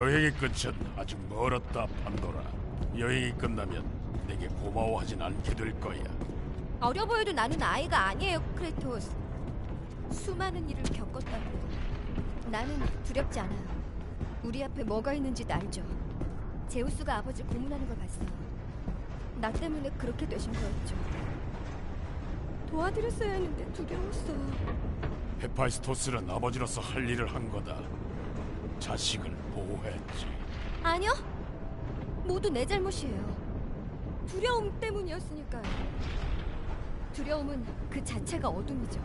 여행의 끝은 아직 멀었다, 판도라. 여행이 끝나면 내게 고마워하진 않게 될 거야. 어려 보여도 나는 아이가 아니에요, 크레토스. 수많은 일을 겪었다고. 나는 두렵지 않아요. 우리 앞에 뭐가 있는지도 알죠. 제우스가 아버지를 고문하는 걸 봤어요. 나 때문에 그렇게 되신 거였죠. 도와드렸어야 했는데 두려웠어. 헤파이스토스는 아버지로서 할 일을 한 거다. 자식을 보호했지. 아니요. 모두 내 잘못이에요. 두려움 때문이었으니까요. 두려움은 그 자체가 어둠이죠.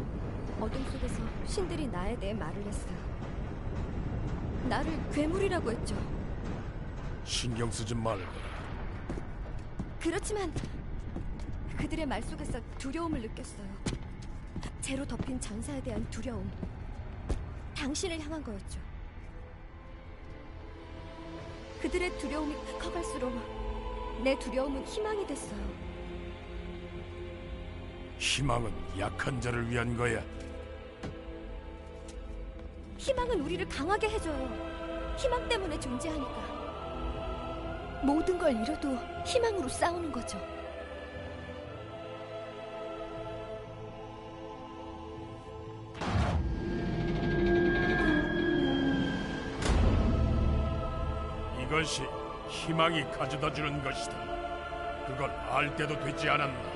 어둠 속에서 신들이 나에 대해 말을 했어요. 나를 괴물이라고 했죠. 신경 쓰지 말고. 그렇지만 그들의 말 속에서 두려움을 느꼈어요. 죄로 덮인 전사에 대한 두려움. 당신을 향한 거였죠. 그들의 두려움이 커갈수록 내 두려움은 희망이 됐어요. 희망은 약한 자를 위한 거야. 희망은 우리를 강하게 해줘요. 희망 때문에 존재하니까. 모든 걸 잃어도 희망으로 싸우는 거죠. 이것이 희망이 가져다주는 것이다. 그걸 알 때도 되지 않았나.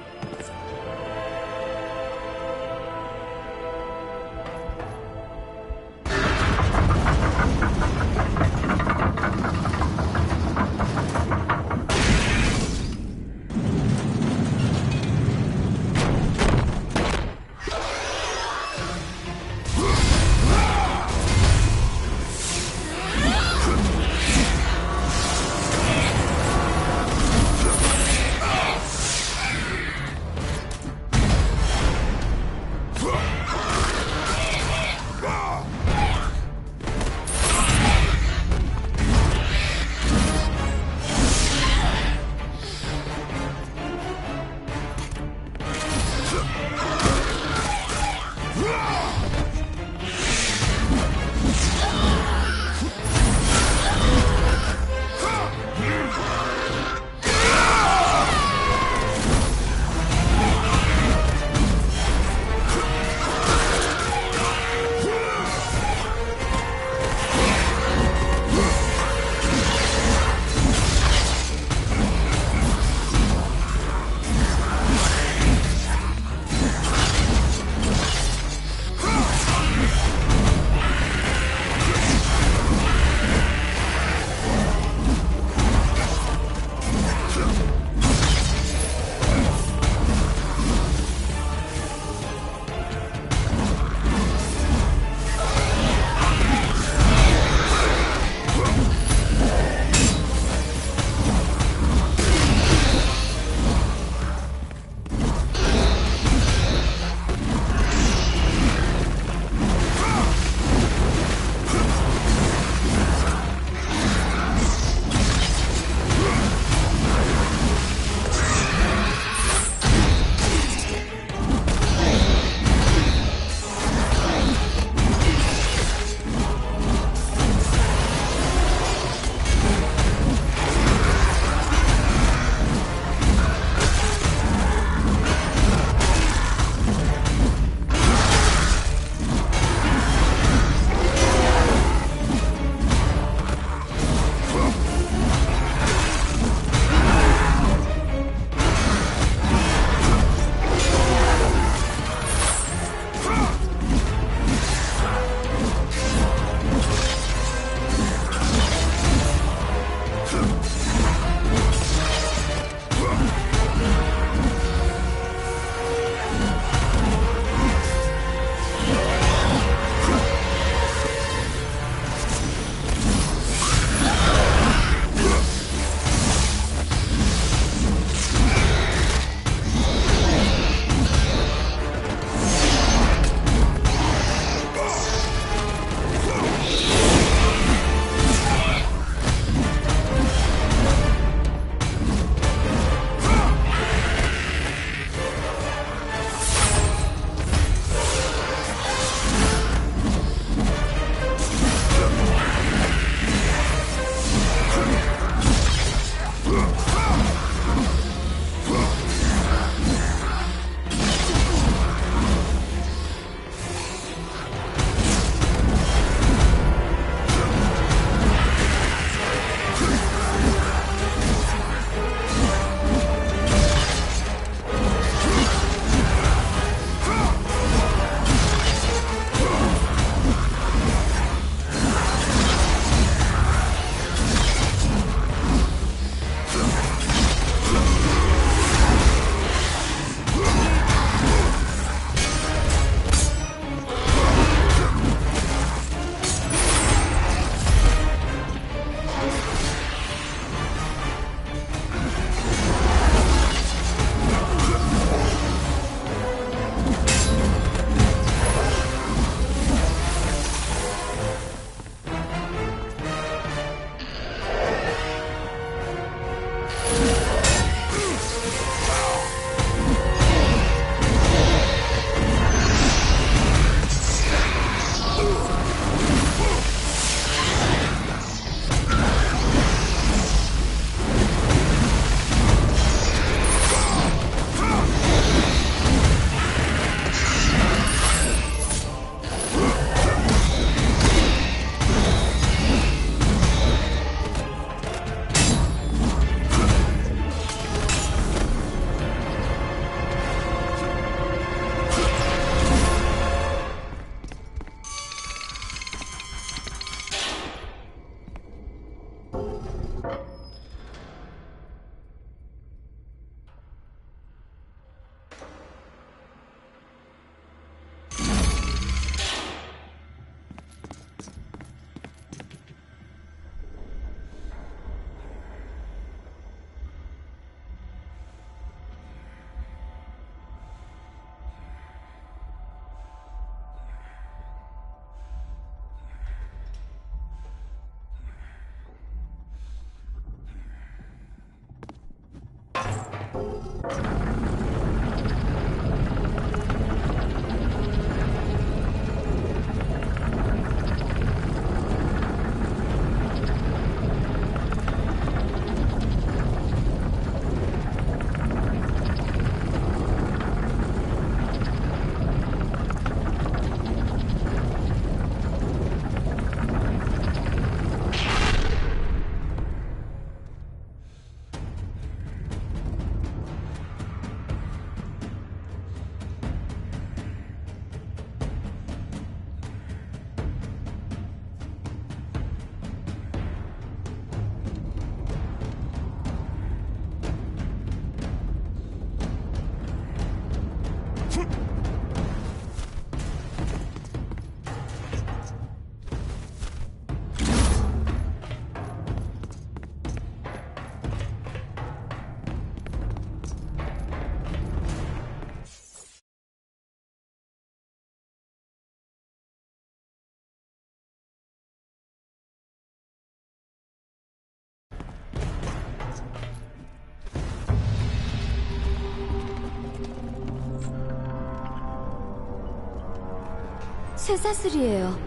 새 사슬이에요.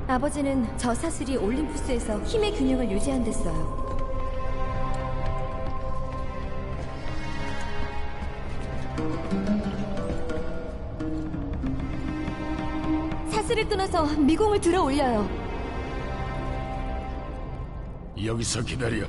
아버지는 저 사슬이 올림푸스에서 힘의 균형을 유지한댔어요. 사슬을 끊어서 미공을 들어 올려요. 여기서 기다려.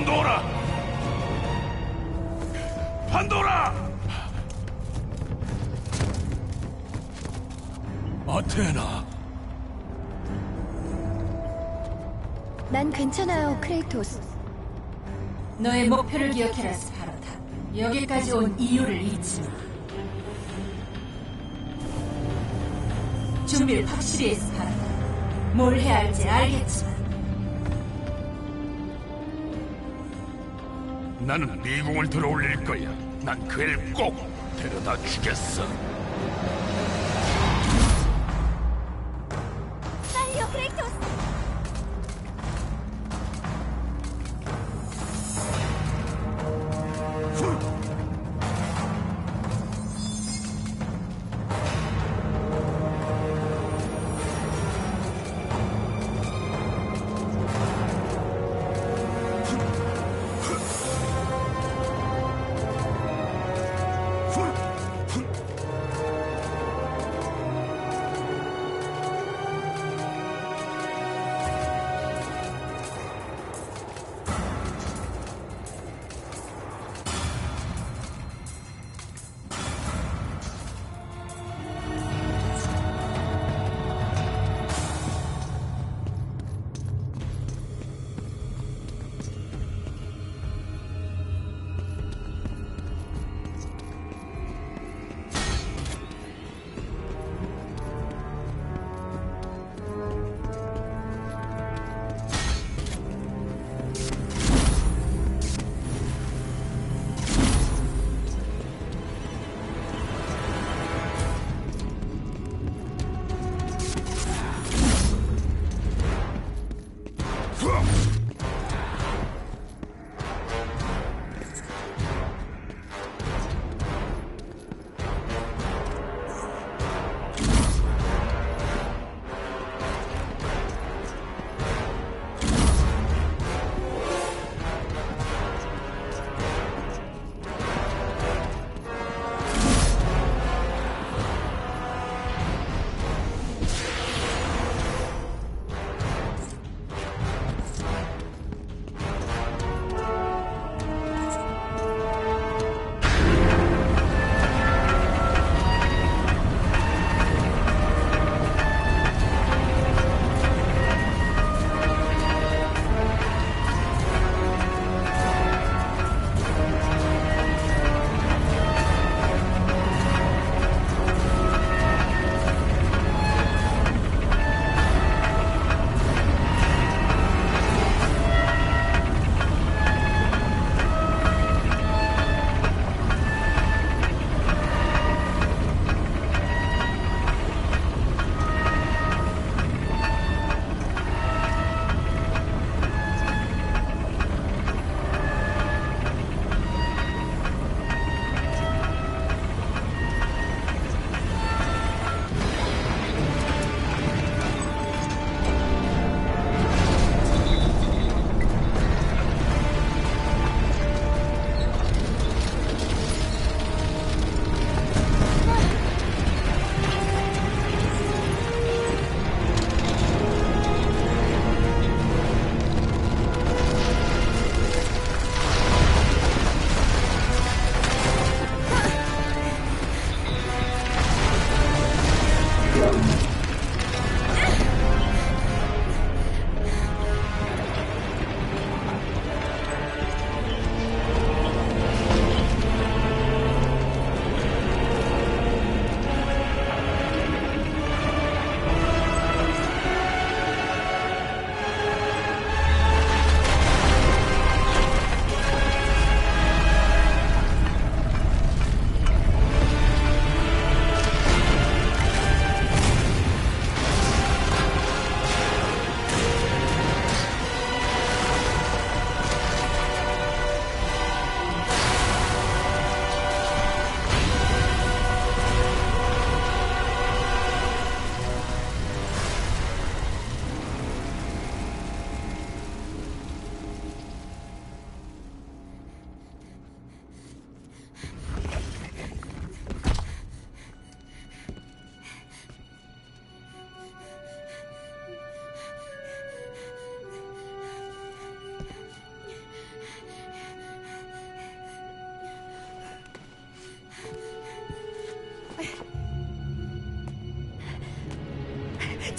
판도라! 판도라! 아테나. 난 괜찮아요, 크레이토스. 너의 목표를 기억해라, 스파르타. 여기까지 온 이유를 잊지 마. 준비를 확실히 해, 스파르타. 뭘 해야 할지 알겠지만. 나는 미궁을 들어올릴 거야. 난 그 애를 꼭 데려다 주겠어. 빨리요, 크레이토스.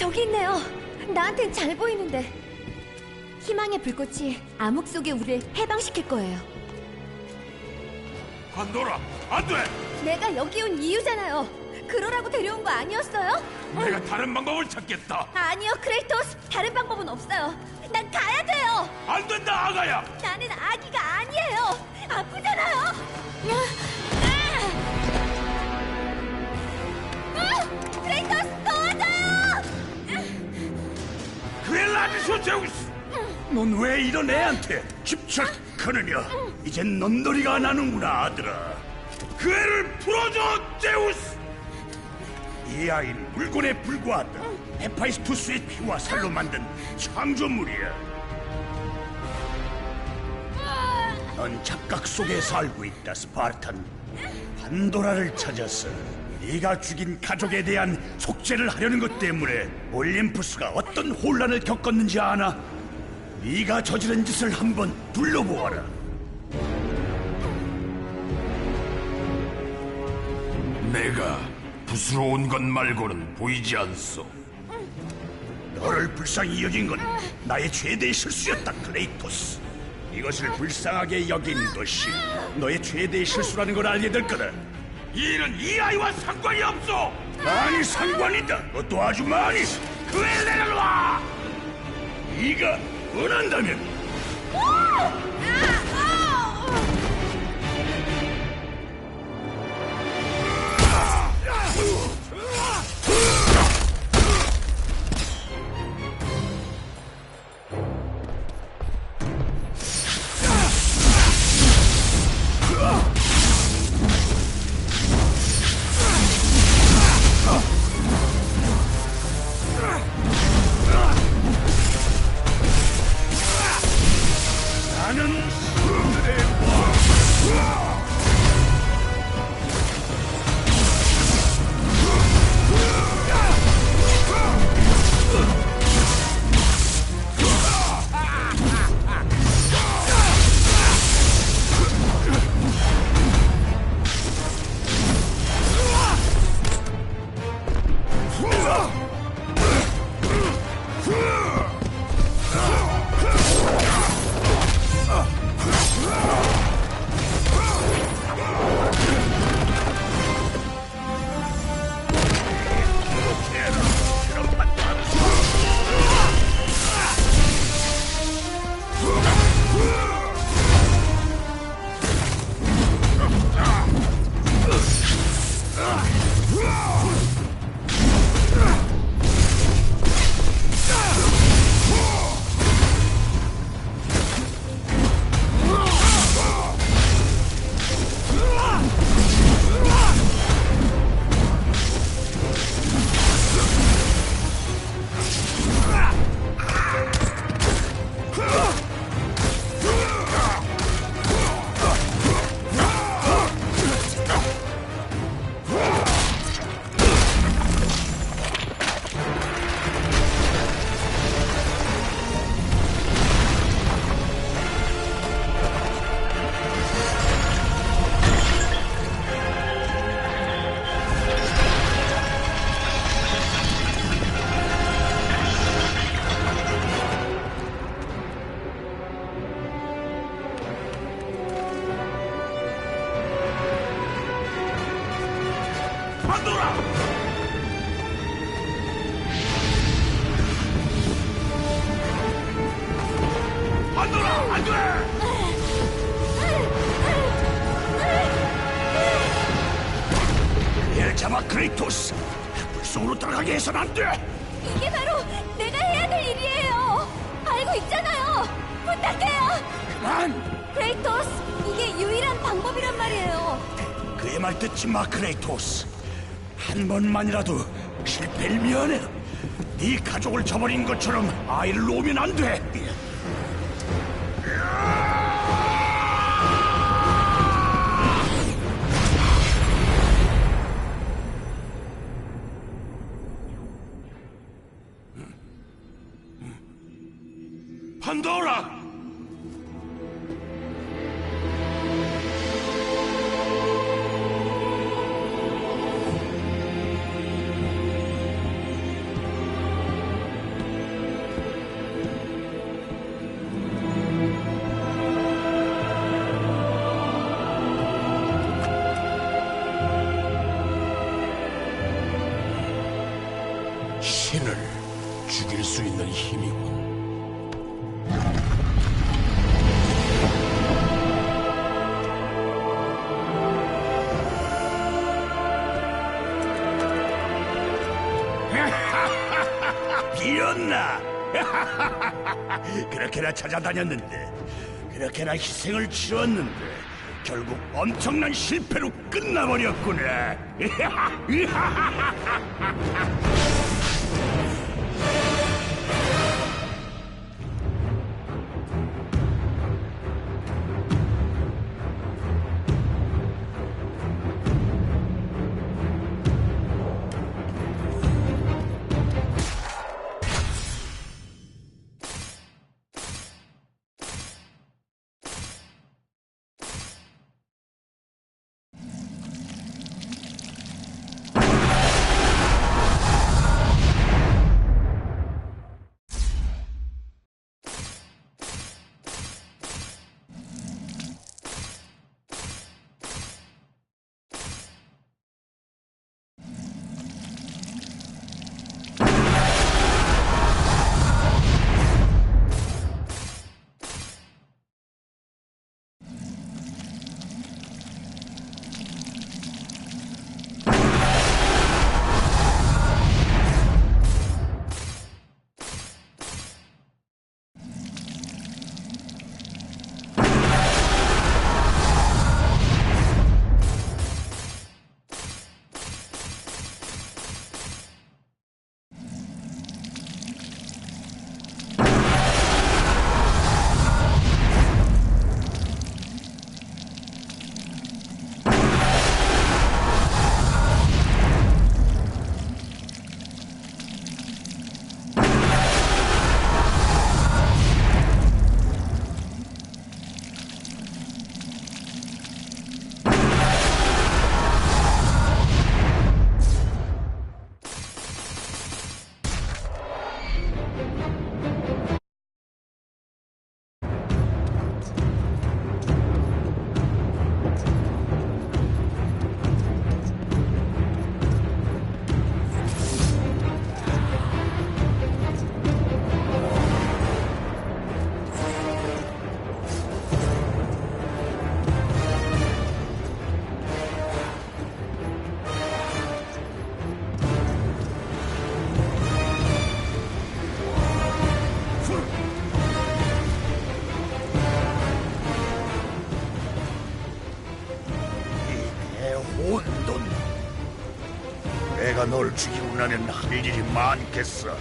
저기 있네요. 나한텐 잘 보이는데. 희망의 불꽃이 암흑 속의 우리를 해방시킬 거예요. 판도라, 안 돼! 내가 여기 온 이유잖아요. 그러라고 데려온 거 아니었어요? 내가 다른 방법을 찾겠다. 아니요, 크레이토스. 다른 방법은 없어요. 난 가야 돼요. 안 된다, 아가야! 나는 아기가 아니에요. 아프잖아요. 크레이토스, 도와줘요. 그렐라디소 제우스! 넌 왜 이런 애한테 집착하느냐? 이젠 넌더리가 나는구나, 아들아. 그 애를 풀어줘, 제우스! 이 아이는 물건에 불과하다. 헤파이스토스의 피와 살로 만든 창조물이야. 넌 착각 속에 살고 있다, 스파르탄. 판도라를 찾아서 네가 죽인 가족에 대한 속죄를 하려는 것 때문에 올림푸스가 어떤 혼란을 겪었는지 아나? 네가 저지른 짓을 한번 둘러보아라. 내가 붓으로 온 것 말고는 보이지 않소. 너를 불쌍히 여긴 건 나의 최대의 실수였다, 클레이토스. 이것을 불쌍하게 여긴 것이 너의 최대의 실수라는 걸 알게 될 거다. 이 일은 이 아이와 상관이 없어. 많이 상관이다. 그것도 아주 많이. 그 애를 내려놔. 네가 원한다면. 나는 판도라! 판도라, 안 돼! 얘를 잡아, 크레이토스. 물속으로 들어가게 해서는 안 돼! 이게 바로 내가 해야 될 일이에요. 알고 있잖아요. 부탁해요. 그만! 크레이토스, 이게 유일한 방법이란 말이에요. 그의 말 듣지 마, 크레이토스. 한 번만이라도 실패를 미안해. 네 가족을 저버린 것처럼 아이를 놓으면 안 돼. 판도라! 힘이군. 비었나? 그렇게나 찾아다녔는데, 그렇게나 희생을 치렀는데 결국 엄청난 실패로 끝나버렸구나. 혼돈. 내가 널 죽이고 나면 할 일이 많겠어.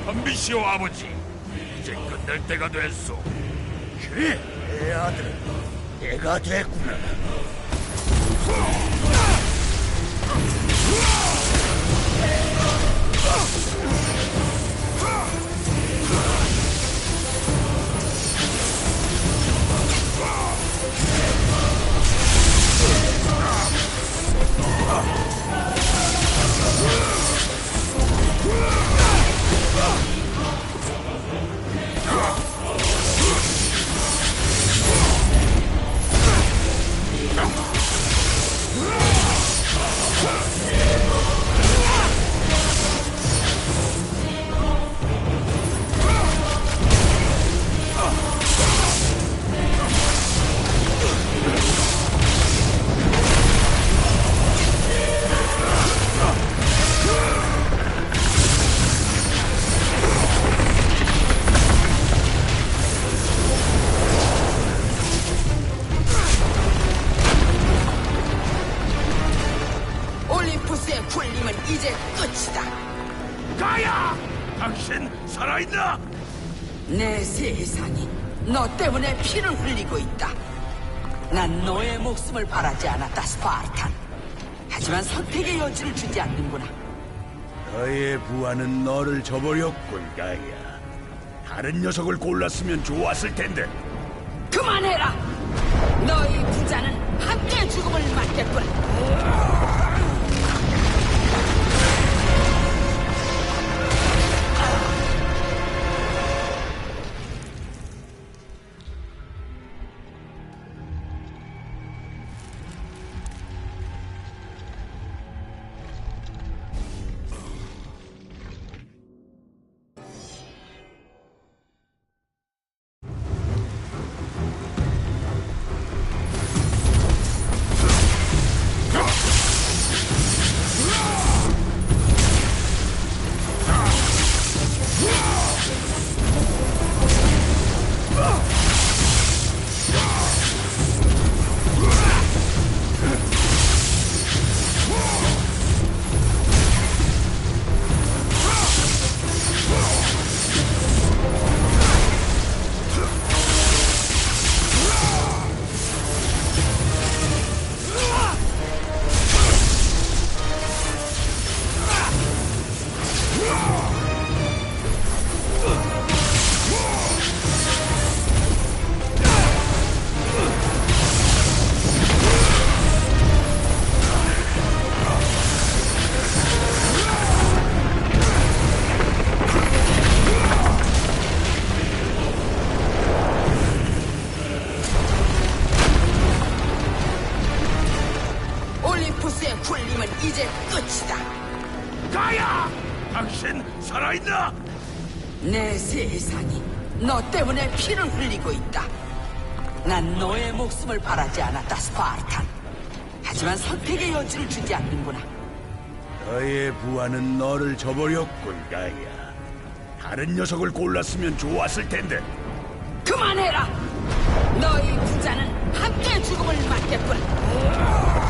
덤비시오 아버지. 이제 끝낼 때가 됐소. 그래, 내 아들은 내가 됐구나. 올림푸스의 군림은 이제 끝이다. 가야! 당신 살아있나? 내 세상이 너 때문에 피를 흘리고 있다. 난 너의 목숨을 바라지 않았다, 스파르탄. 하지만 선택의 여지를 주지 않는구나. 너의 부하는 너를 저버렸군, 가야. 다른 녀석을 골랐으면 좋았을 텐데. 그만해라! 너희 부자는 함께 죽음을 맞겠군. 살아있나? 내 세상이 너 때문에 피를 흘리고 있다. 난 너의 목숨을 바라지 않았다, 스파르탄. 하지만 선택의 여지를 주지 않는구나. 너의 부하는 너를 저버렸군, 가이아. 다른 녀석을 골랐으면 좋았을 텐데. 그만해라! 너희 부자는 함께 죽음을 맞겠군.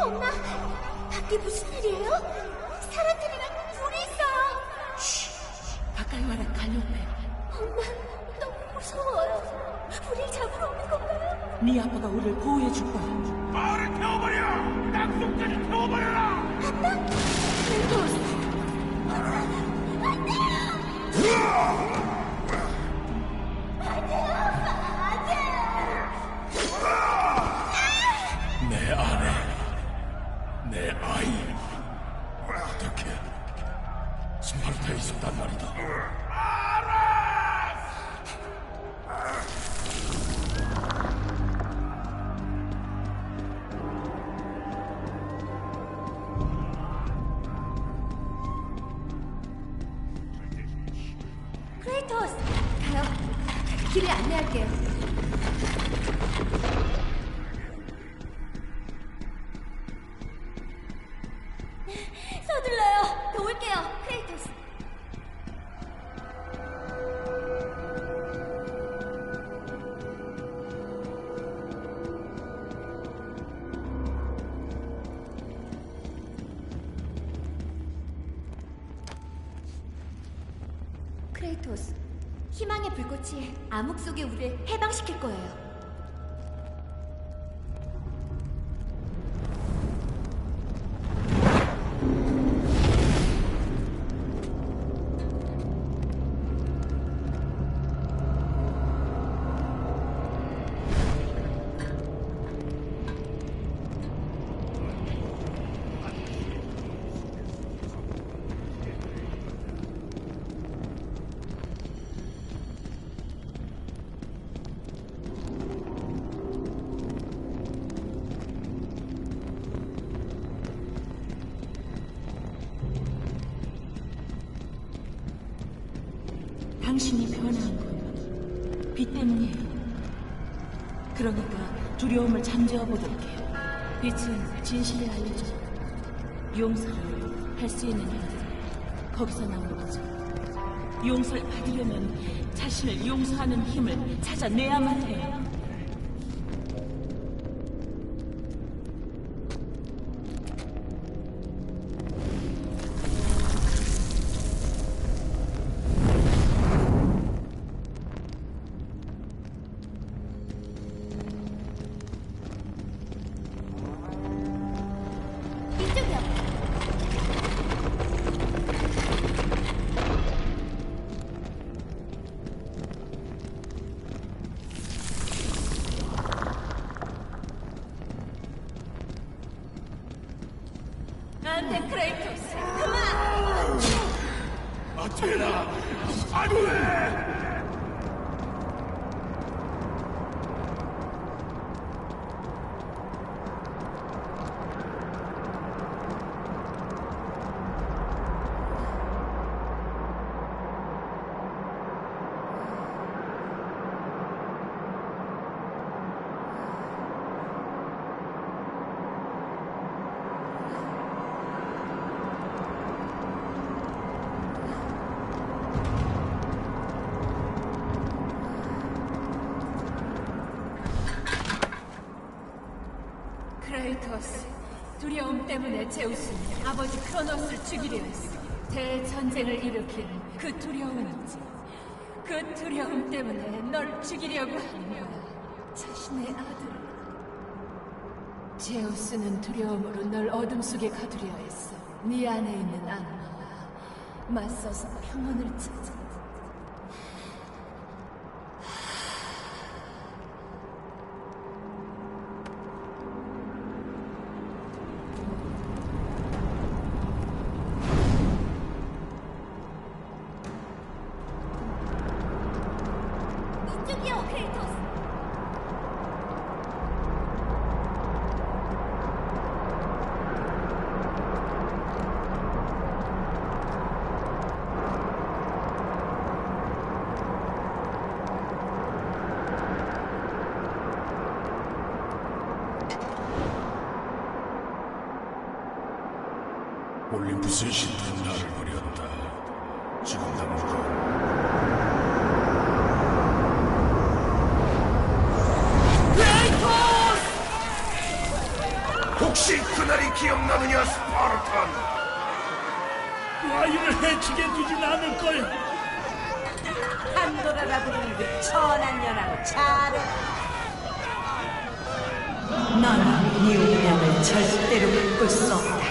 엄마, 밖에 무슨 일이에요? 사람들이랑 불이 있어요. 가까이 와라, 갈리오페. 엄마, 너무 무서워요. 우릴 잡으러 오는 건가요? 네 아빠가 우리를 보호해 줄 거야. 마을을 태워버려! 땅속까지 태워버려라! 크레이토스! 내 아내, 내 아이, 어떻게 스파르타에 있었단 말이다. 크레이토스! 가요. 길을 안내할게요. 서둘러요. 도울게요, 크레이토스. 크레이토스, 희망의 불꽃이 암흑 속의 우리를 해방시킬 거예요. 당신이 변한 건 빛 때문이에요. 그러니까 두려움을 잠재워 보도록 해요. 빛은 진실을 알려줘. 용서를 할 수 있는 힘들, 거기서 나온 거죠. 용서를 받으려면 자신을 용서하는 힘을 찾아내야만 해요. 이쪽이요. 안 돼, 크레이토스! 그만! 아테나, 안 돼! 크레이토스, 두려움 때문에 제우스는 아버지 크로노스를 죽이려 했어. 대전쟁을 일으킨 그 두려움이지. 그 두려움 때문에 널 죽이려고 하는 거야. 자신의 아들. 제우스는 두려움으로 널 어둠 속에 가두려 했어. 네 안에 있는 악마와 맞서서 평온을 찾아. 이쪽이요, 크레이토스. 올림푸스의 신들은 나를 버렸다. 지금 남은 혹시 혹시 그날이 기억나느냐, 스파르탄? 아이를 해치게 두진 않을 거야. 판도라라 부르는 천한 연하고 잘해. 나는 네 운명을 절대로 바꿀 수 없다.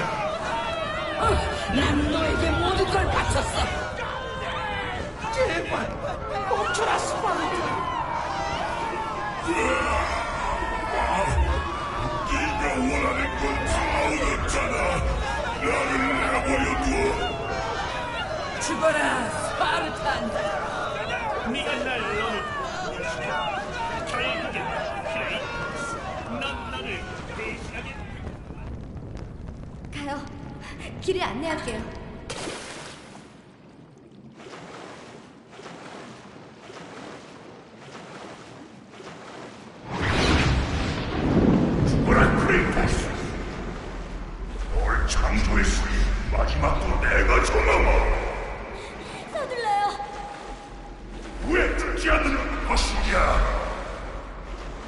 난 너에게 모든 걸 바쳤어. 제발 멈춰라, 스파르탄. 네가 원하는 건 다 얻었잖아. 나를 내버려둬. 죽어라, 스파르탄. 네가 날 너무 결국엔 크레이토스, 넌 나를 대신하게. 가요. 길을 안내할게요. 죽어라, 크레이토스. 널 창조했으니 마지막도 내가 정하마. 서둘러요. 왜 듣지 않는 것이냐?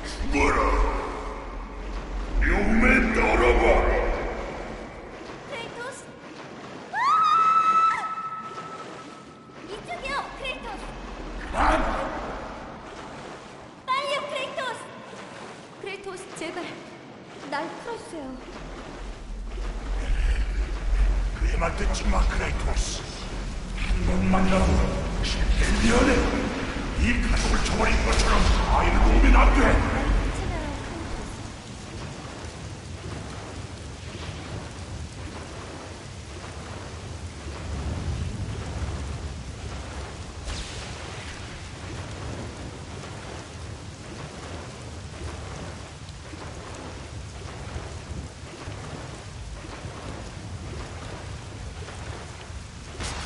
죽어라. 묘에 떨어봐. 크레이토스. 이쪽이요, 크레이토스. 빨리요, 크레이토스. 크레이토스, 제발 날 풀어주세요. 그에만 듣지 마, 크레이토스. 한 번만이라도 실패를 미안해. 이 가족을 저버린 것처럼 아이를 놓으면 안 돼. 괜찮아요, 크레이토스.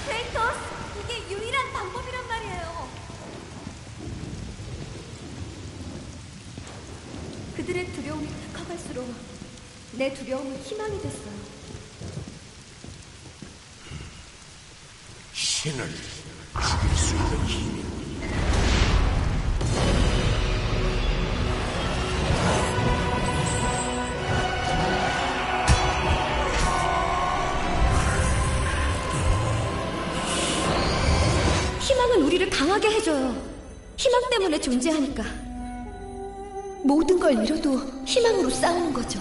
크레이토스, 이게 유일한 방법이란 말이에요. 그들의 두려움이 커갈수록 내 두려움은 희망이 됐어요. 신을 죽일 수 있는 힘이 희망은 우리를 강하게 해줘요. 희망 때문에 존재하니까. 모든 걸 잃어도 희망으로 싸우는 거죠.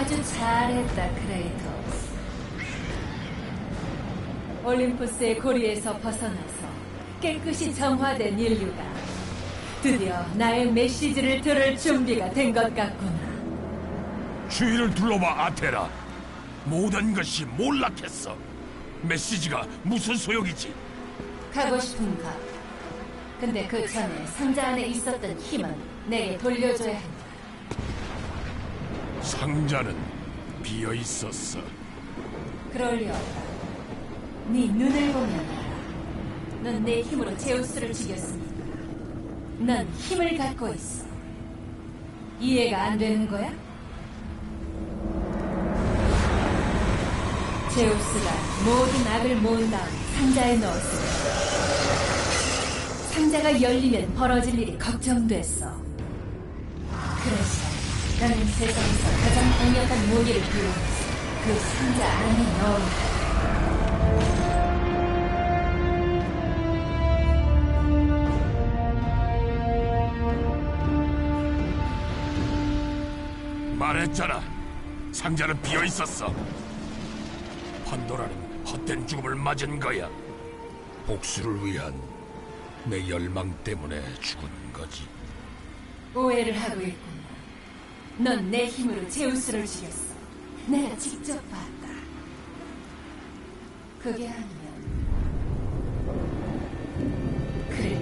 아주 잘했다, 크레이토스. 올림푸스의 고리에서 벗어나서 깨끗이 정화된 인류가 드디어 나의 메시지를 들을 준비가 된 것 같구나. 주위를 둘러봐, 아테라. 모든 것이 몰락했어. 메시지가 무슨 소용이지? 가고 싶은 가. 근데 그 전에 상자 안에 있었던 힘은 내게 돌려줘야 한다. 상자는 비어 있었어. 그럴 리 없다. 네 눈을 보면 알아. 넌 내 힘으로 제우스를 죽였으니까. 넌 힘을 갖고 있어. 이해가 안 되는 거야? 제우스가 모든 악을 모은 다음 상자에 넣었어. 상자가 열리면 벌어질 일이 걱정됐어. 그래서 나는 세상에서 가장 강력한 무기를 비워내서 그 상자 안에 넣은 거야. 말했잖아. 상자는 비어 있었어. 판도라는 헛된 죽음을 맞은 거야. 복수를 위한 내 열망 때문에 죽은 거지. 오해를 하고 있구나. 넌 내 힘으로 제우스를 죽였어. 내가 직접 봤다. 그게 아니면 그래,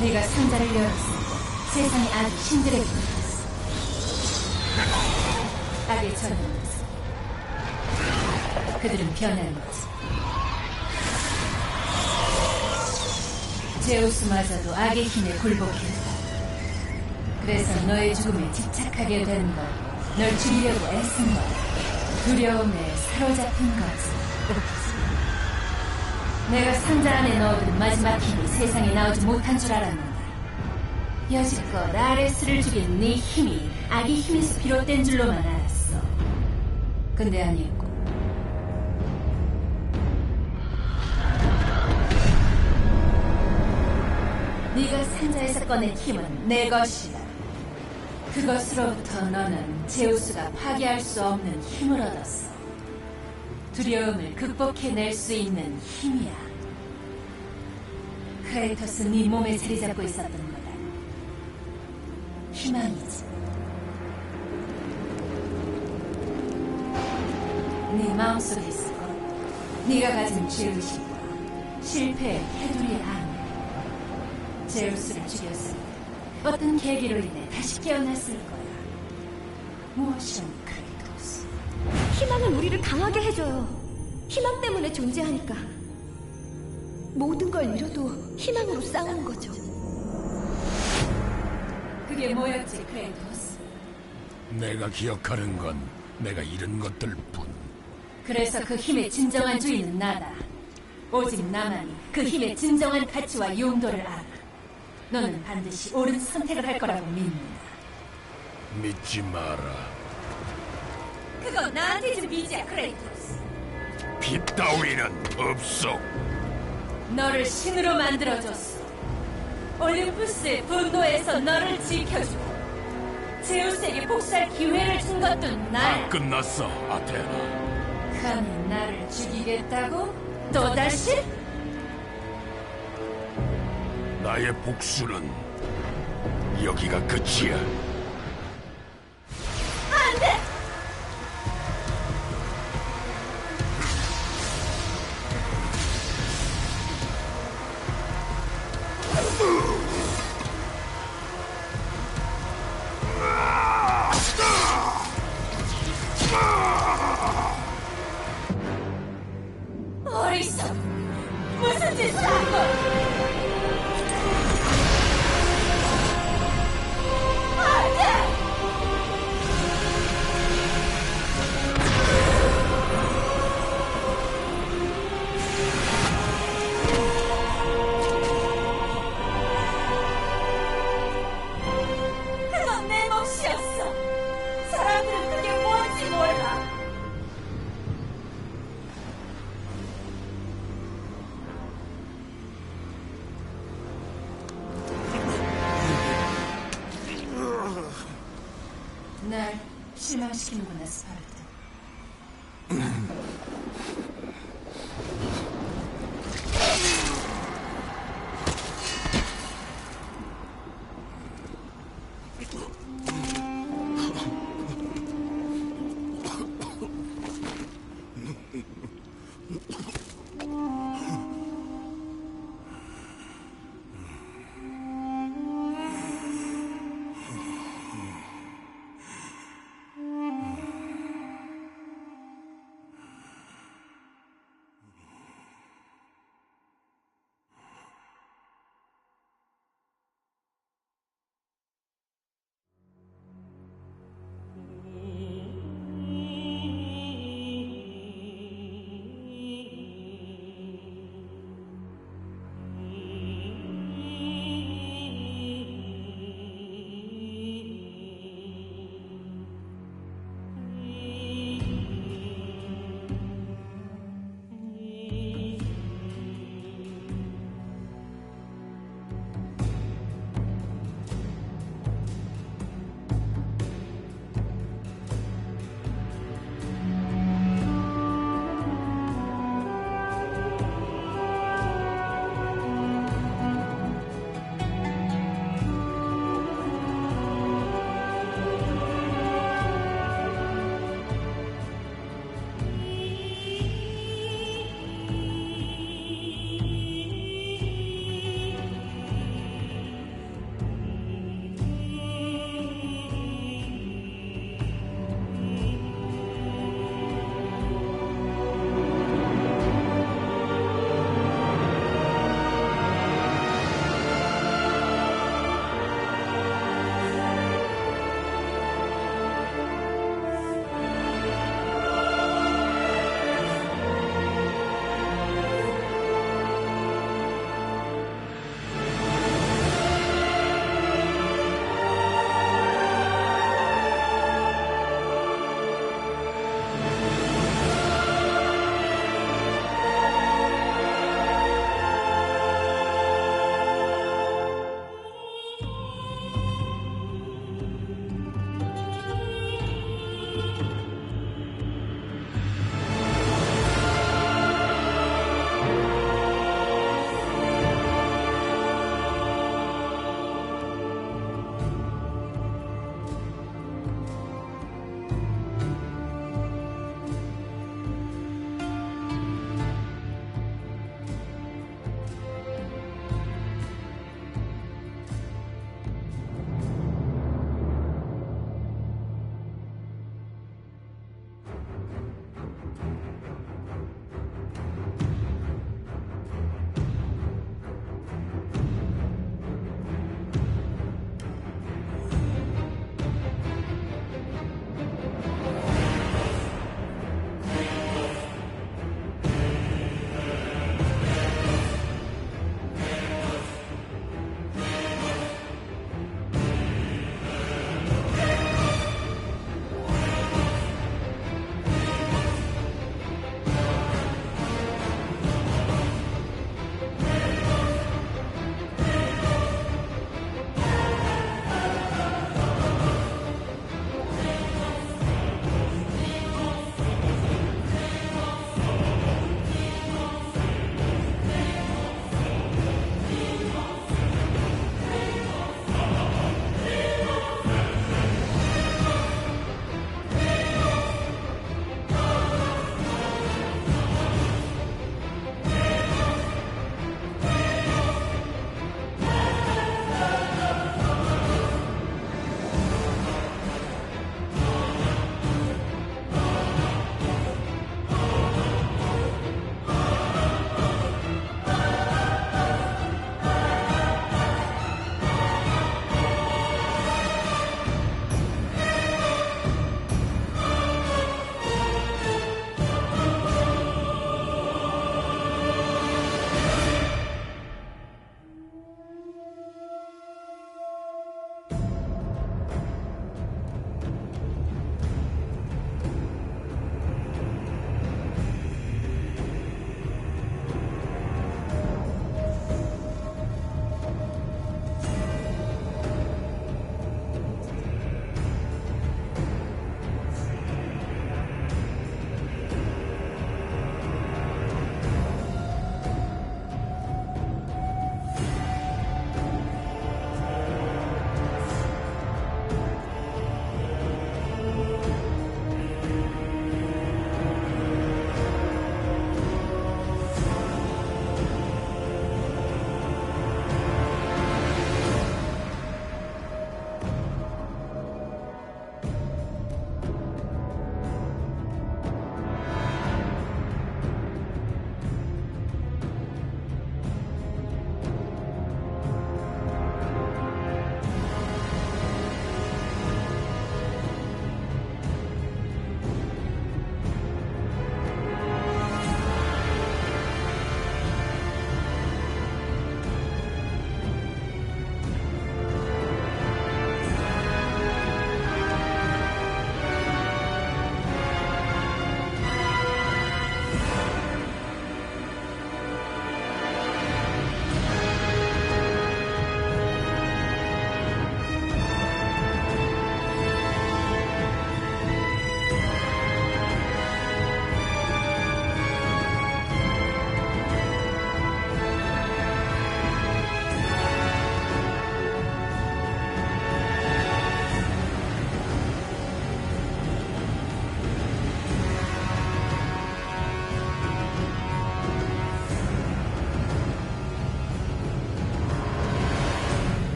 네가 상자를 열었어. 세상이 아주 신들에게 붙었어. 악의 전형에서 그들은 변하는 거지. 제우스마저도 악의 힘에 굴복했다. 그래서 너의 죽음에 집착하게 된 걸, 널 죽이려고 애쓴 걸, 두려움에 사로잡힌 거지. 내가 상자 안에 넣어둔 마지막 힘이 세상에 나오지 못한 줄 알았는데, 여지껏 아레스를 죽인 네 힘이 악의 힘에서 비롯된 줄로만 알았어. 근데 아니었고. 네가 상자에서 꺼낸 힘은 내 것이다. 그것으로부터 너는 제우스가 파괴할 수 없는 힘을 얻었어. 두려움을 극복해낼 수 있는 힘이야. 크레이토스 네 몸에 자리 잡고 있었던 거다. 희망이지. 네 마음속에 있었고, 네가 가진 죄의식과 실패의 테두리 안에 제우스를 죽였을 때 어떤 계기로 인해 다시 깨어났을 거야. 무엇이든 크레이토스. 희망은 우리를 강하게 해줘요. 희망 때문에 존재하니까. 모든 걸 잃어도 희망으로 싸우는 거죠. 그게 뭐였지, 크레이토스? 내가 기억하는 건 내가 잃은 것들 뿐. 그래서 그 힘의 진정한 주인은 나다. 오직 나만이 그 힘의 진정한 가치와 용도를 알아. 너는 반드시 옳은 선택을 할 거라고 믿는다. 믿지 마라. 그건 나한테 준 빚이야, 크레이토스. 빚 따위는 없어. 너를 신으로 만들어줬어. 올림푸스의 분노에서 너를 지켜주고 제우스에게 복수할 기회를 준 것도 나야. 끝났어, 아테나. 감히 나를 죽이겠다고? 또다시? 나의 복수는 여기가 끝이야. 안 돼! 어리석어. 무슨 짓을 한 거야? 그건 내 몫이었어. 사람들은 그게 뭔지 몰라. 날 실망시키는구나, 스파르타.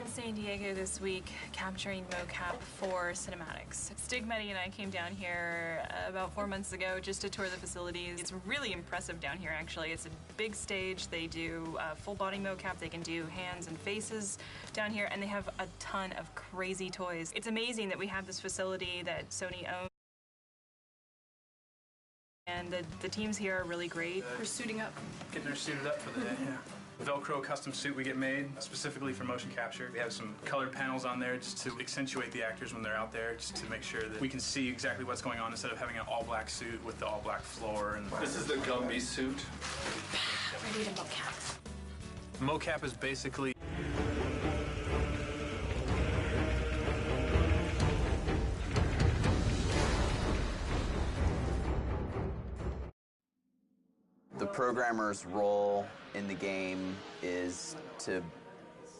San Diego this week capturing mocap for cinematics. Stig Meddy and I came down here about 4 months ago just to tour the facilities. It's really impressive down here, actually. It's a big stage. They do full body mocap. They can do hands and faces down here, and they have a ton of crazy toys. It's amazing that we have this facility that Sony owns. And the teams here are really great. We're suiting up. Getting her suited up for the day, yeah. Velcro custom suit we get made specifically for motion capture. We have some colored panels on there just to accentuate the actors when they're out there, just to make sure that we can see exactly what's going on instead of having an all-black suit with the all-black floor. And this is the Gumby suit. Ready to mocap. Mocap is basically the programmer's role in the game is to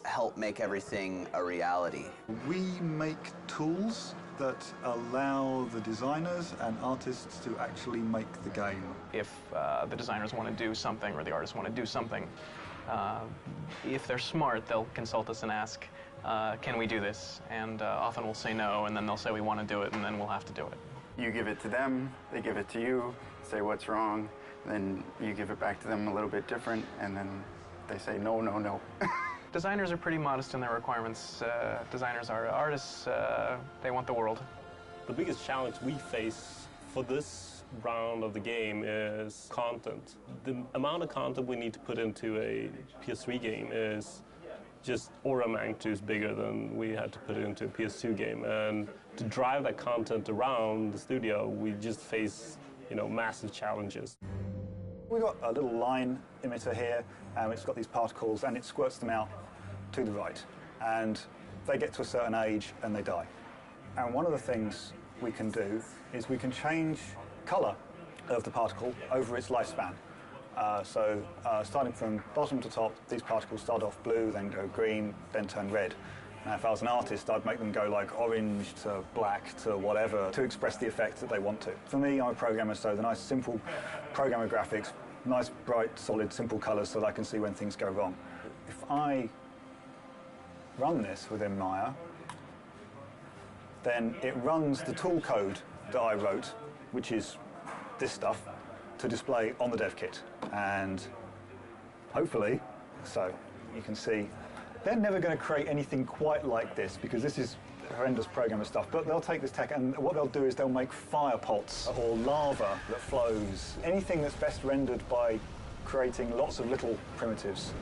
help make everything a reality. We make tools that allow the designers and artists to actually make the game. If the designers want to do something or the artists want to do something, if they're smart, they'll consult us and ask, can we do this? And often we'll say no, and then they'll say we want to do it, and then we'll have to do it. You give it to them, they give it to you, say what's wrong, then you give it back to them a little bit different, and then they say no, no, no. Designers are pretty modest in their requirements. Designers are artists. They want the world. The biggest challenge we face for this round of the game is content. The amount of content we need to put into a PS3 game is just order of magnitude bigger than we had to put into a PS2 game. And to drive that content around the studio, we just face, massive challenges. We've got a little line emitter here, and it's got these particles, and it squirts them out to the right. And they get to a certain age, and they die. And one of the things we can do is we can change colour of the particle over its lifespan. Starting from bottom to top, these particles start off blue, then go green, then turn red. Now, if I was an artist, I'd make them go like orange to black to whatever to express the effect that they want to. For me, I'm a programmer, so the nice, simple programmer graphics, nice, bright, solid, simple colours so that I can see when things go wrong. If I run this within Maya, then it runs the tool code that I wrote, which is this stuff, to display on the dev kit. And hopefully, so you can see, they're never going to create anything quite like this because this is horrendous programmer stuff, but they'll take this tech and what they'll do is they'll make fire pots or lava that flows. Anything that's best rendered by creating lots of little primitives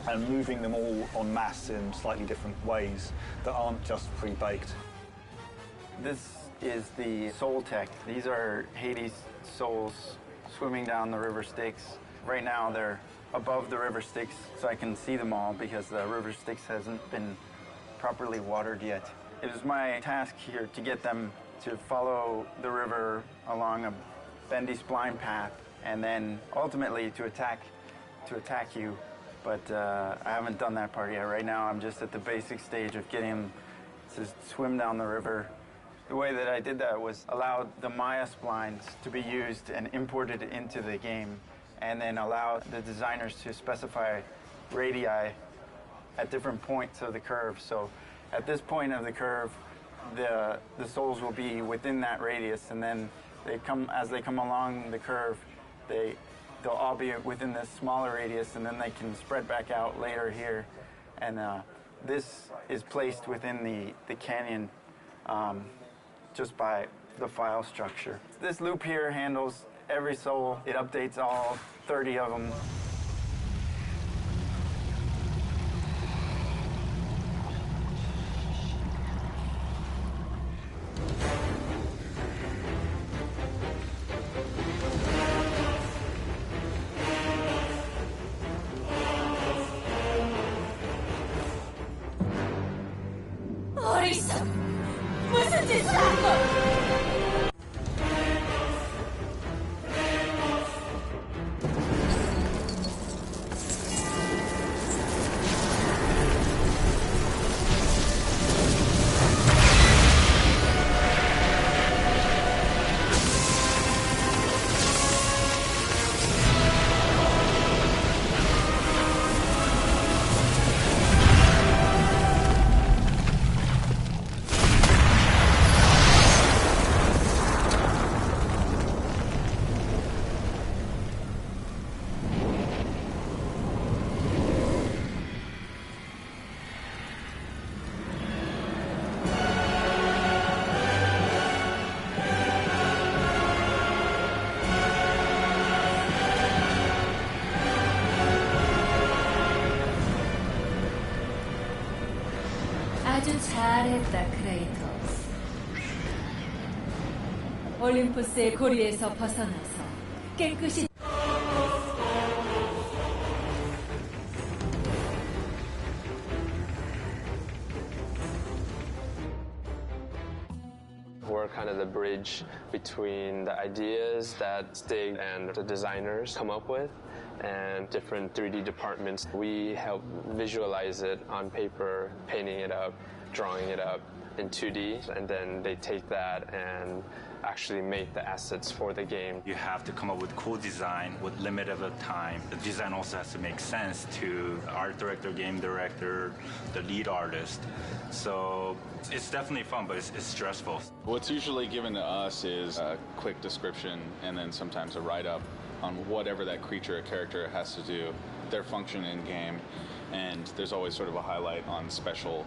and moving them all en masse in slightly different ways that aren't just pre-baked. This is the soul tech. These are Hades' souls swimming down the river Styx. Right now they're above the river Styx, so I can see them all because the river Styx hasn't been properly watered yet. It was my task here to get them to follow the river along a bendy spline path and then ultimately to attack you. But I haven't done that part yet. Right now I'm just at the basic stage of getting them to swim down the river. The way that I did that was allow the Maya splines to be used and imported into the game, and then allow the designers to specify radii at different points of the curve. So at this point of the curve, the souls will be within that radius, and then as they come along the curve, they'll all be within this smaller radius, and then they can spread back out later here. And this is placed within the canyon just by the file structure. This loop here handles every soul. It updates all 30 of them. 어리석! 무슨 짓을 하고! 아주 잘했다, 크레이토스. 올림푸스의 고리에서 벗어나서 깨끗이 We're kind of the bridge between the ideas that Stig and the designers come up with and different 3D departments. We help visualize it on paper, painting it up, drawing it up in 2D, and then they take that and actually make the assets for the game. You have to come up with cool design with limited time. The design also has to make sense to the art director, game director, the lead artist. So it's definitely fun, but it's stressful. What's usually given to us is a quick description and then sometimes a write-up on whatever that creature or character has to do, their function in game, and there's always sort of a highlight on special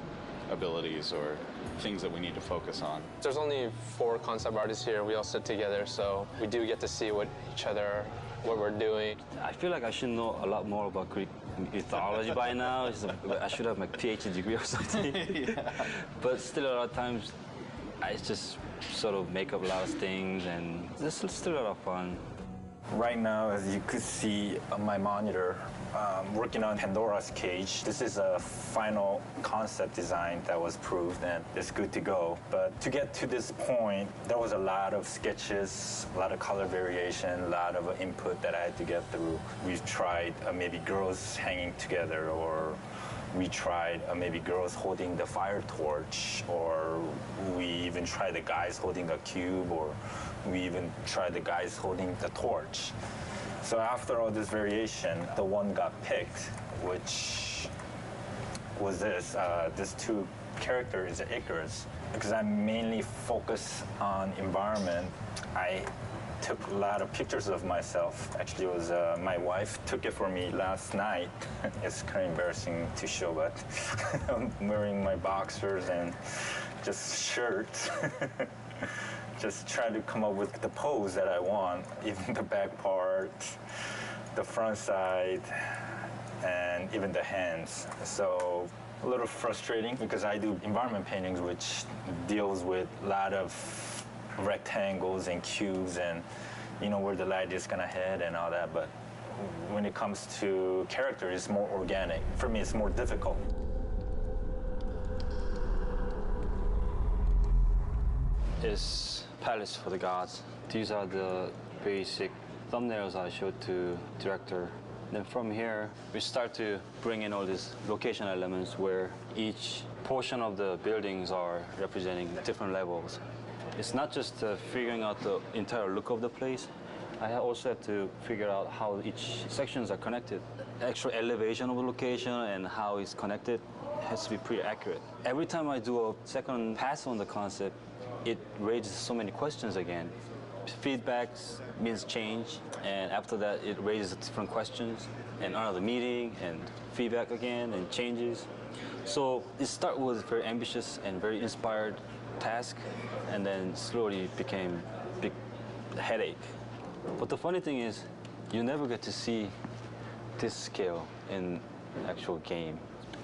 abilities or things that we need to focus on. There's only 4 concept artists here. We all sit together, so we do get to see what we're doing. I feel like I should know a lot more about Greek mythology by now. I should have my PhD degree or something. Yeah. But still, a lot of times, I just sort of make up a lot of things, and it's still a lot of fun. Right now, as you could see on my monitor, working on Pandora's Cage. This is a final concept design that was proved and it's good to go. But to get to this point, there was a lot of sketches, a lot of color variation, a lot of input that I had to get through. We've tried maybe girls hanging together, or we tried maybe girls holding the fire torch, or we even tried the guys holding a cube, or we even tried the guys holding the torch. So after all this variation, the one got picked, which was this 2 characters, Icarus. Because I mainly focus on environment, I took a lot of pictures of myself. Actually, it was my wife took it for me last night. It's kind of embarrassing to show, but I'm wearing my boxers and just shirt. Just try to come up with the pose that I want, even the back part, the front side, and even the hands. So a little frustrating because I do environment paintings, which deals with a lot of rectangles and cubes and where the light is gonna head and all that. But when it comes to character, it's more organic. For me, it's more difficult. Is Palace for the Gods. These are the basic thumbnails I showed to director. Then from here, we start to bring in all these location elements where each portion of the buildings are representing different levels. It's not just figuring out the entire look of the place. I also have to figure out how each sections are connected. Actual elevation of the location and how it's connected has to be pretty accurate. Every time I do a second pass on the concept, it raises so many questions again. Feedbacks means change, and after that it raises different questions, and another meeting, and feedback again, and changes. So it started with a very ambitious and very inspired task, and then slowly became a big headache. But the funny thing is, you never get to see this scale in actual game,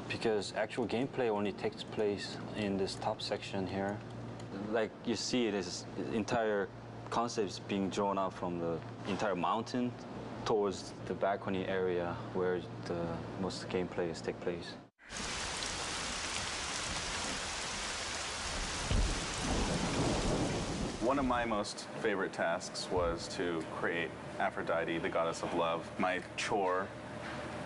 because actual gameplay only takes place in this top section here. Like you see, it is the entire concept is being drawn out from the entire mountain towards the balcony area where the most gameplays take place. One of my most favorite tasks was to create Aphrodite, the goddess of love. My chore,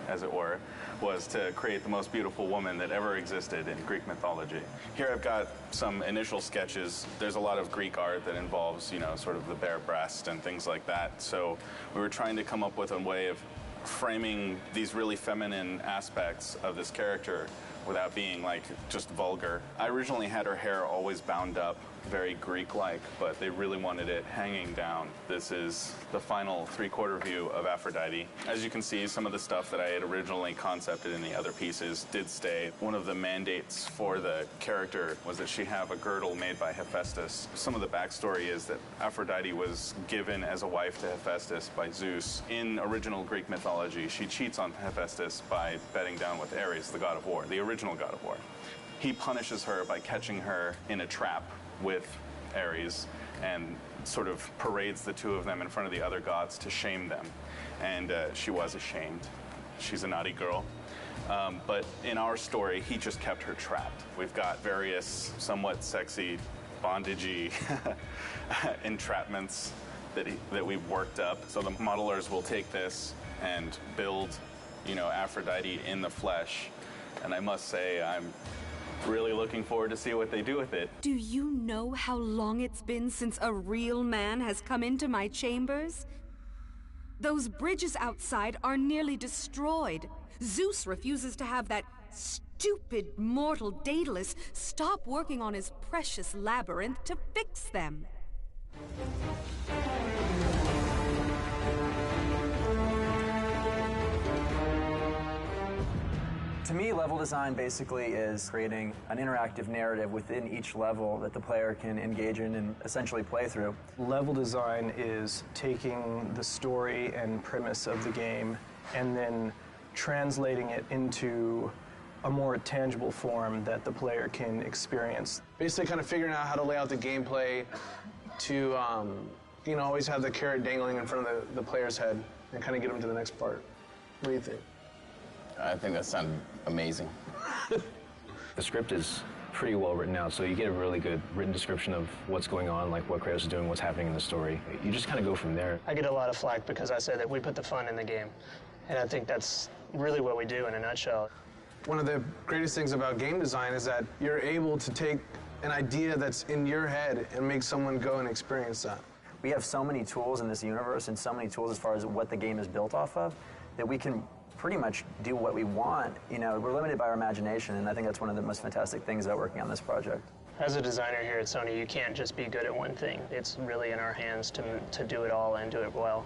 as it were, was to create the most beautiful woman that ever existed in Greek mythology. Here I've got some initial sketches. There's a lot of Greek art that involves, sort of the bare breast and things like that. So we were trying to come up with a way of framing these really feminine aspects of this character without being just vulgar. I originally had her hair always bound up, very Greek-like, but they really wanted it hanging down. This is the final 3/4 view of Aphrodite. As you can see, some of the stuff that I had originally concepted in the other pieces did stay. One of the mandates for the character was that she have a girdle made by Hephaestus. Some of the backstory is that Aphrodite was given as a wife to Hephaestus by Zeus. In original Greek mythology, she cheats on Hephaestus by bedding down with Ares, the god of war. The original God of War. He punishes her by catching her in a trap with Ares and sort of parades the two of them in front of the other gods to shame them. And she was ashamed. She's a naughty girl. But in our story, he just kept her trapped. We've got various somewhat sexy, bondagey entrapments that we've worked up. So the modelers will take this and build, Aphrodite in the flesh. And I must say, I'm really looking forward to see what they do with it. Do you know how long it's been since a real man has come into my chambers? Those bridges outside are nearly destroyed. Zeus refuses to have that stupid mortal Daedalus stop working on his precious labyrinth to fix them. To me, level design basically is creating an interactive narrative within each level that the player can engage in and essentially play through. Level design is taking the story and premise of the game and then translating it into a more tangible form that the player can experience. Basically kind of figuring out how to lay out the gameplay to, always have the carrot dangling in front of the player's head and kind of get them to the next part. What do you think? I think that sounded amazing. The script is pretty well written out, so you get a really good written description of what's going on, like what Kratos is doing, what's happening in the story. You just kind of go from there. I get a lot of flack because I say that we put the fun in the game, and I think that's really what we do in a nutshell. One of the greatest things about game design is that you're able to take an idea that's in your head and make someone go and experience that. We have so many tools in this universe and so many tools as far as what the game is built off of that we can pretty much do what we want. We're limited by our imagination, and I think that's one of the most fantastic things about working on this project. As a designer here at Sony, you can't just be good at one thing. It's really in our hands to do it all and do it well.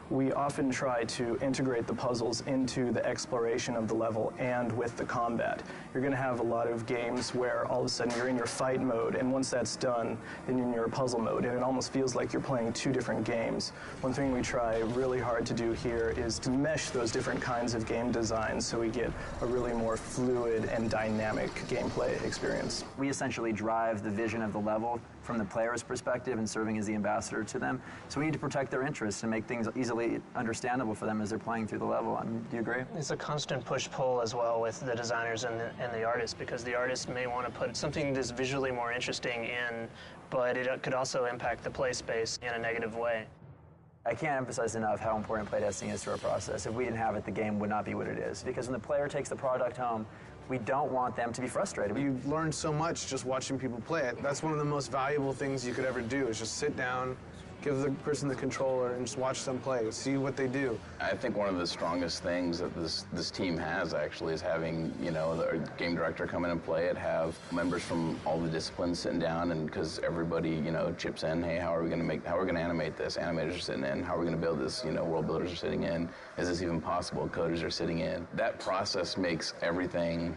We often try to integrate the puzzles into the exploration of the level and with the combat. You're going to have a lot of games where all of a sudden you're in your fight mode, and once that's done, then you're in your puzzle mode, and it almost feels like you're playing two different games. One thing we try really hard to do here is to mesh those different kinds of game designs so we get a really more fluid and dynamic gameplay experience. We essentially drive the vision of the level from the player's perspective and serving as the ambassador to them. So we need to protect their interests and make things easily understandable for them as they're playing through the level. Do you agree? It's a constant push-pull as well with the designers and the artists, because the artist may want to put something that's visually more interesting in, but it could also impact the play space in a negative way. I can't emphasize enough how important playtesting is to our process. If we didn't have it, the game would not be what it is. Because when the player takes the product home, we don't want them to be frustrated. You learn so much just watching people play it. That's one of the most valuable things you could ever do, is just sit down, give the person the controller, and just watch them play, see what they do. I think one of the strongest things that this team has actually is having, the game director come in and play it, have members from all the disciplines sitting down, and because everybody, chips in, hey, how are we going to animate this? Animators are sitting in. How are we going to build this? World builders are sitting in. Is this even possible? Coders are sitting in. That process makes everything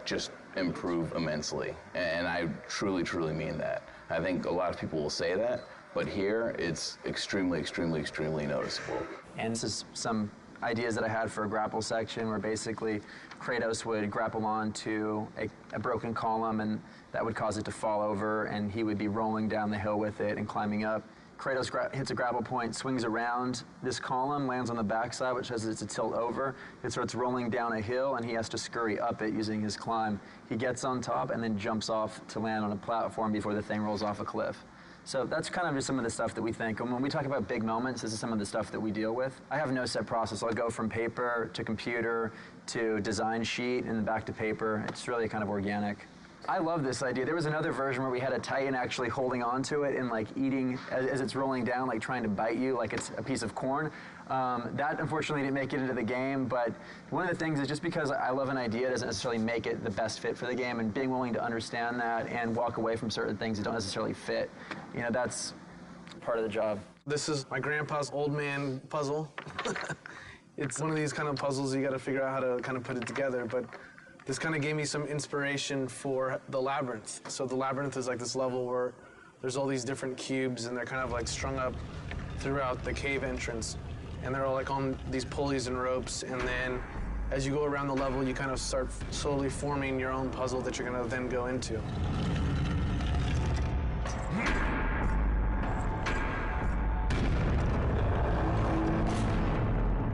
just improve immensely. And I truly, truly mean that. I think a lot of people will say that, but here, it's extremely, extremely, extremely noticeable. And this is some ideas that I had for a grapple section where basically Kratos would grapple onto a broken column, and that would cause it to fall over, and he would be rolling down the hill with it and climbing up. Kratos hits a grapple point, swings around this column, lands on the backside, which has it to tilt over. It starts rolling down a hill, and he has to scurry up it using his climb. He gets on top and then jumps off to land on a platform before the thing rolls off a cliff. So that's kind of just some of the stuff that we think. And when we talk about big moments, this is some of the stuff that we deal with. I have no set process. I'll go from paper to computer to design sheet and then back to paper. It's really kind of organic. I love this idea. There was another version where we had a Titan actually holding on to it and like eating as it's rolling down, like trying to bite you like it's a piece of corn. That unfortunately didn't make it into the game, but one of the things is just because I love an idea doesn't necessarily make it the best fit for the game, and being willing to understand that and walk away from certain things that don't necessarily fit, that's part of the job. This is my grandpa's old man puzzle. It's one of these kind of puzzles you got to figure out how to kind of put it together, but this kind of gave me some inspiration for the labyrinth. So the labyrinth is like this level where there's all these different cubes, and they're kind of like strung up throughout the cave entrance. And they're all like on these pulleys and ropes, and then as you go around the level, you kind of start slowly forming your own puzzle that you're going to then go into.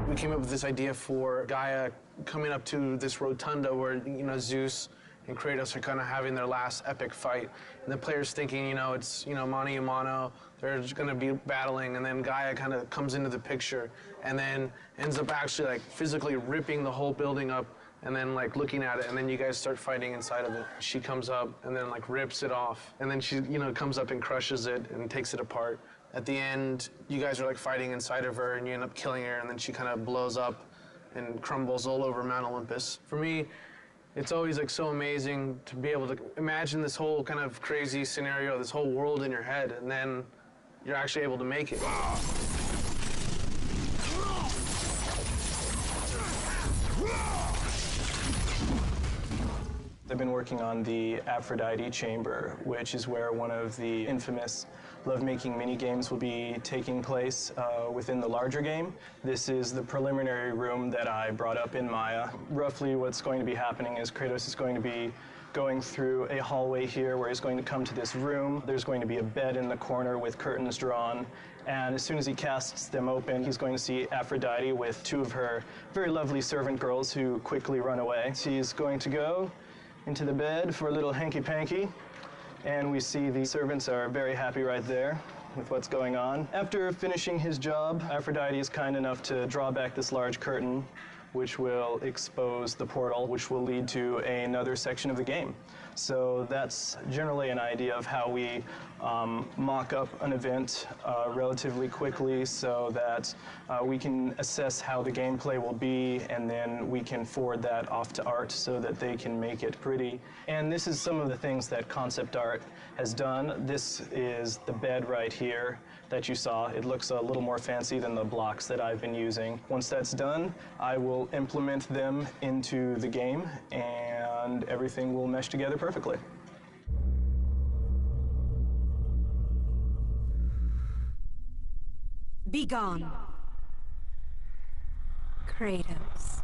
We came up with this idea for Gaia coming up to this rotunda where, Zeus and Kratos are kind of having their last epic fight. And the player's thinking, it's, mano a mano, they're just going to be battling, and then Gaia kind of comes into the picture and then ends up actually, like, physically ripping the whole building up and then, like, looking at it, and then you guys start fighting inside of it. She comes up and then, like, rips it off, and then she, comes up and crushes it and takes it apart. At the end, you guys are, like, fighting inside of her, and you end up killing her, and then she kind of blows up and crumbles all over Mount Olympus. For me, it's always, like, so amazing to be able to imagine this whole kind of crazy scenario, this whole world in your head, and then you're actually able to make it. I've been working on the Aphrodite Chamber, which is where one of the infamous lovemaking mini-games will be taking place within the larger game. This is the preliminary room that I brought up in Maya. Roughly what's going to be happening is Kratos is going to be going through a hallway here where he's going to come to this room. There's going to be a bed in the corner with curtains drawn, and as soon as he casts them open, he's going to see Aphrodite with two of her very lovely servant girls who quickly run away. She's going to go into the bed for a little hanky-panky, and we see the servants are very happy right there with what's going on. After finishing his job, Aphrodite is kind enough to draw back this large curtain, which will expose the portal, which will lead to another section of the game. So that's generally an idea of how we mock up an event relatively quickly so that we can assess how the gameplay will be, and then we can forward that off to art so that they can make it pretty. And this is some of the things that concept art has done. This is the bed right here that you saw. It looks a little more fancy than the blocks that I've been using. Once that's done, I will implement them into the game, and everything will mesh together perfectly. Be gone, Kratos.